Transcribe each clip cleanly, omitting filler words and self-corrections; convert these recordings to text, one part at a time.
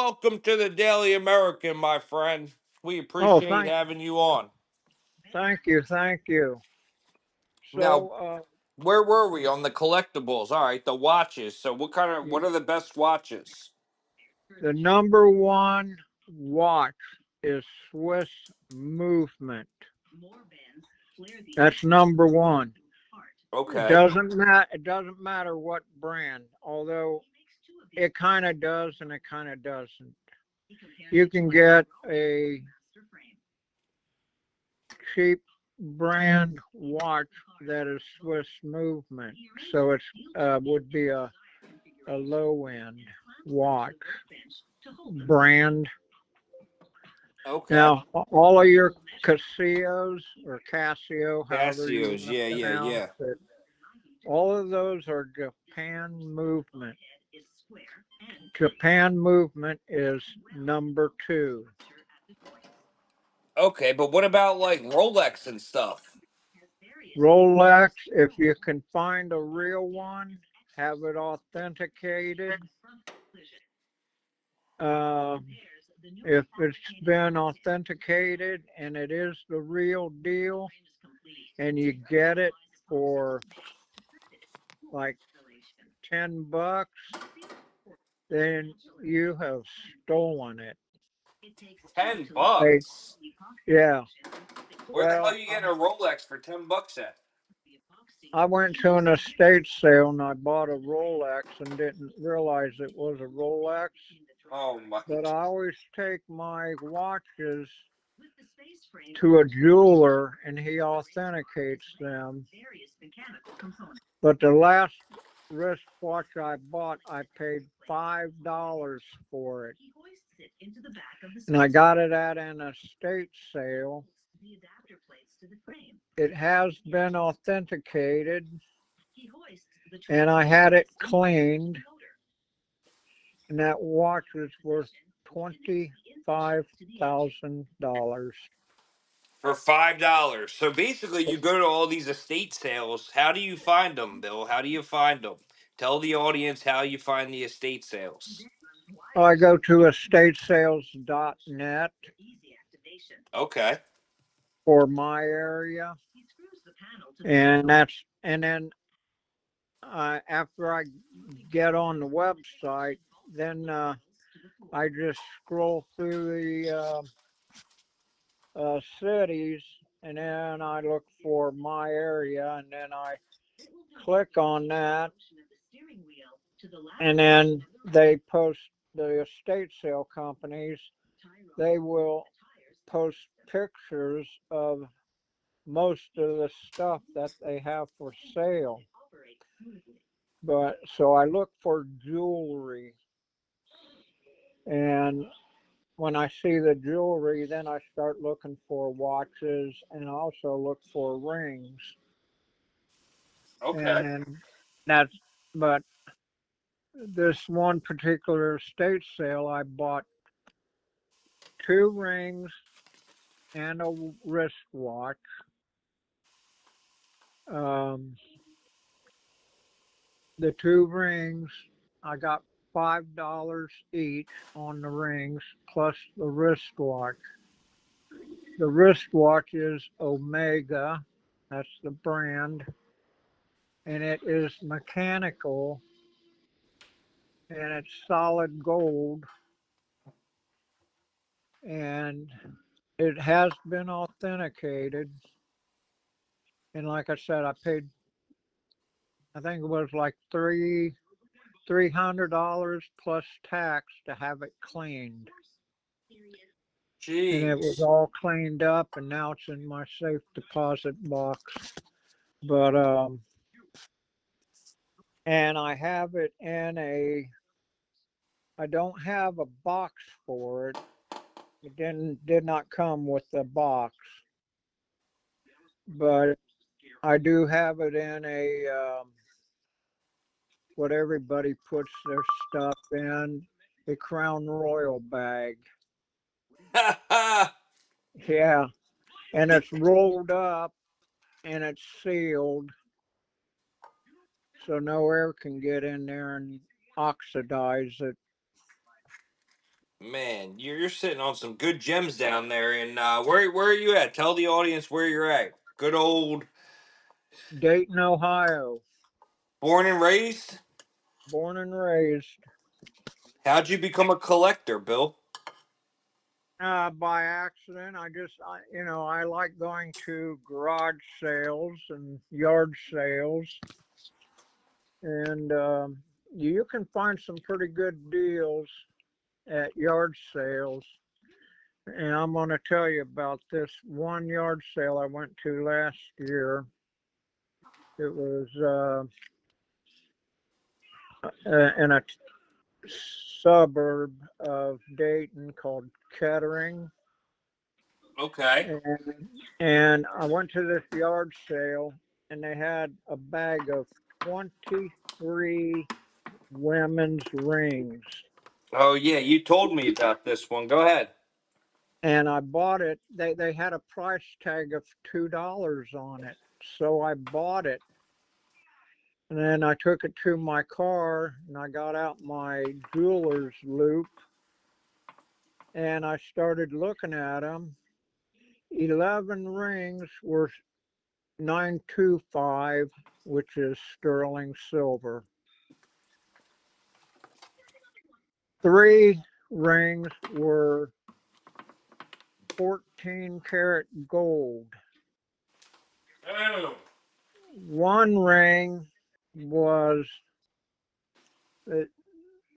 welcome to the Daily American, my friend. We Oh, appreciate having you on. thank you, thank you. Now, So, where were we on the collectibles? All right, the watches. So, what are the best watches? the number one watch is Swiss Movement. That's number one. It Okay. doesn't matter. It doesn't matter what brand, although it kind of does and it kind of doesn't. You can get a cheap brand watch that is Swiss Movement, so it's would be a low end watch brand. Okay. Now, all of your Casios or Casio, however you Casios. want to Yeah, yeah, pronounce yeah. it, all of those are Japan Movement. Japan Movement is number two. Okay, but what about like Rolex and stuff? Rolex, if you can find a real one, have it authenticated. Uh, if it's been authenticated and it is the real deal, and you get it for like $10, then you have stolen it. Ten Hey, bucks. yeah. Where the hell Well, you getting a Rolex for 10 bucks at? I went to an estate sale and I bought a Rolex and didn't realize it was a Rolex. Oh my. But I always take my watches to a jeweler and he authenticates them. But the last wristwatch I bought, I paid $5 for it. And I got it at an estate sale. It has been authenticated and I had it cleaned, and that watch was worth $25,000. For $5. So basically, you go to all these estate sales. How do you find them, Bill? How do you find them? Tell the audience how you find the estate sales. I go to estatesales.net Okay. for my area, and then after I get on the website, then I just scroll through the cities, and then I look for my area, and then I click on that, and then they post the estate sale companies. They will post pictures of most of the stuff that they have for sale. But so I look for jewelry, and when I see the jewelry, then I start looking for watches and also look for rings. Okay. And then that's, but this one particular estate sale, I bought two rings and a wristwatch. Um, the two rings, I got $5 each on the rings plus the wristwatch. The wristwatch is Omega, that's the brand, and it is mechanical and it's solid gold, and it has been authenticated. And like I said, I paid, I think it was like $300 plus tax to have it cleaned. And it was Jeez. all cleaned up, and now it's in my safe deposit box. But and I have it in a, I don't have a box for it. It did not come with a box, but I do have it in a what everybody puts their stuff in, a Crown Royal bag. Yeah, and it's rolled up and it's sealed, so no air can get in there and oxidize it. Man, you're sitting on some good gems down there. And where are you at? Tell the audience where you're at. Good old Dayton, Ohio. born and raised. Born and raised. How'd you become a collector, Bill? By accident. I like going to garage sales and yard sales, and you can find some pretty good deals at yard sales. And I'm going to tell you about this one yard sale I went to last year. It was in a suburb of Dayton called Kettering. Okay. And I went to this yard sale, and they had a bag of 23 women's rings. Oh yeah, you told me about this one. Go ahead. And I bought it. They had a price tag of $2 on it. So I bought it. And then I took it to my car, and I got out my jeweler's loop, and I started looking at them. 11 rings were 925, which is sterling silver. 3 rings were 14 karat gold. Oh. 1 ring was, it,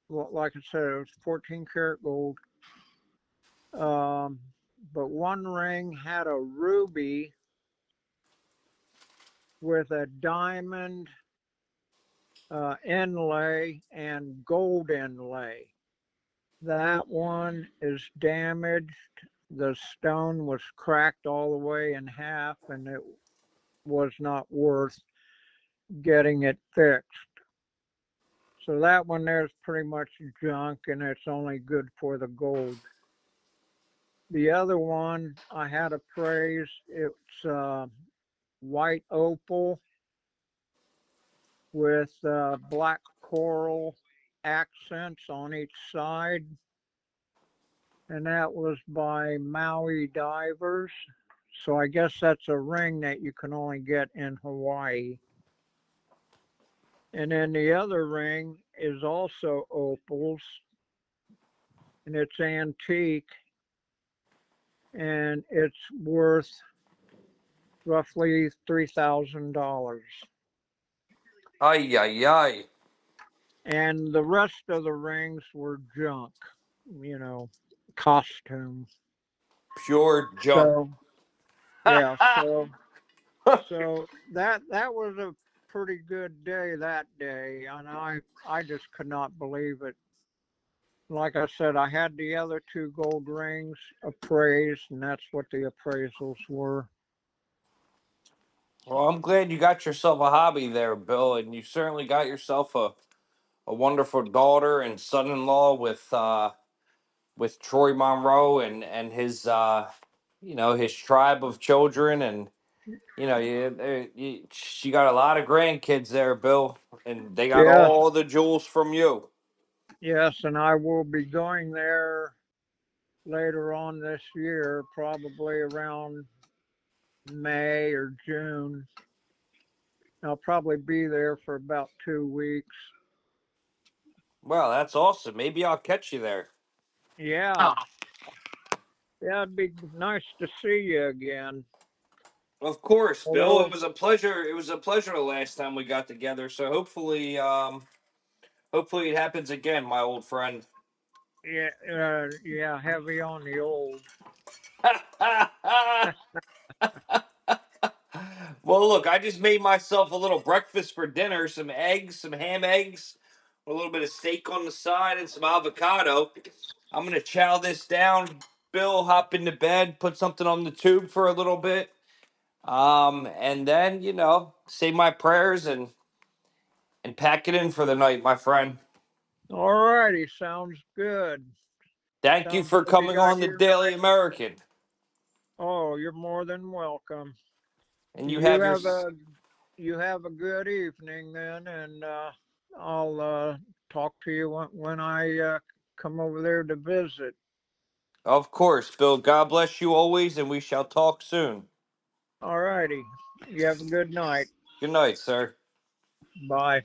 well, like I said, it was 14 karat gold. Um, but 1 ring had a ruby with a diamond inlay and gold inlay. That one is damaged. The stone was cracked all the way in half, and it was not worth getting it fixed. So that one there's pretty much junk, and it's only good for the gold. The other one I had appraised. It's white opal with black coral accents on each side, and that was by Maui Divers. So I guess that's a ring that you can only get in Hawaii. And then the other ring is also opals, and it's antique, and it's worth roughly $3,000. Ay ay ay. And the rest of the rings were junk, you know, costume. Pure junk. So yeah, so that was a pretty good day that day, and I just could not believe it. Like I said, I had the other 2 gold rings appraised, and that's what the appraisals were. Well, I'm glad you got yourself a hobby there, Bill, and you certainly got yourself a wonderful daughter and son-in-law with Troy Monroe and his his tribe of children, and she got a lot of grandkids there, Bill, and they got Yes, all the jewels from you. yes, and I will be going there later on this year, probably around May or June. I'll probably be there for about 2 weeks. Well, that's awesome. Maybe I'll catch you there. Yeah, yeah, it'd be nice to see you again. Of course, Bill. It Although, was a pleasure. It was a pleasure the last time we got together. So hopefully it happens again, my old friend. yeah, yeah, heavy on the old. Well, look, I just made myself a little breakfast for dinner: some eggs, some ham eggs, a little bit of steak on the side, and some avocado. I'm gonna chow this down, Bill. Hop into bed, put something on the tube for a little bit, and then say my prayers and pack it in for the night, my friend. All righty, sounds good. Thank you Sounds for like you coming got on the your Daily night. American, Oh, you're more than welcome. and you You have your. have a good evening then, and I'll talk to you when I come over there to visit. Of course, Bill. God bless you always, and we shall talk soon. All righty. You have a good night. Good night, sir. Bye.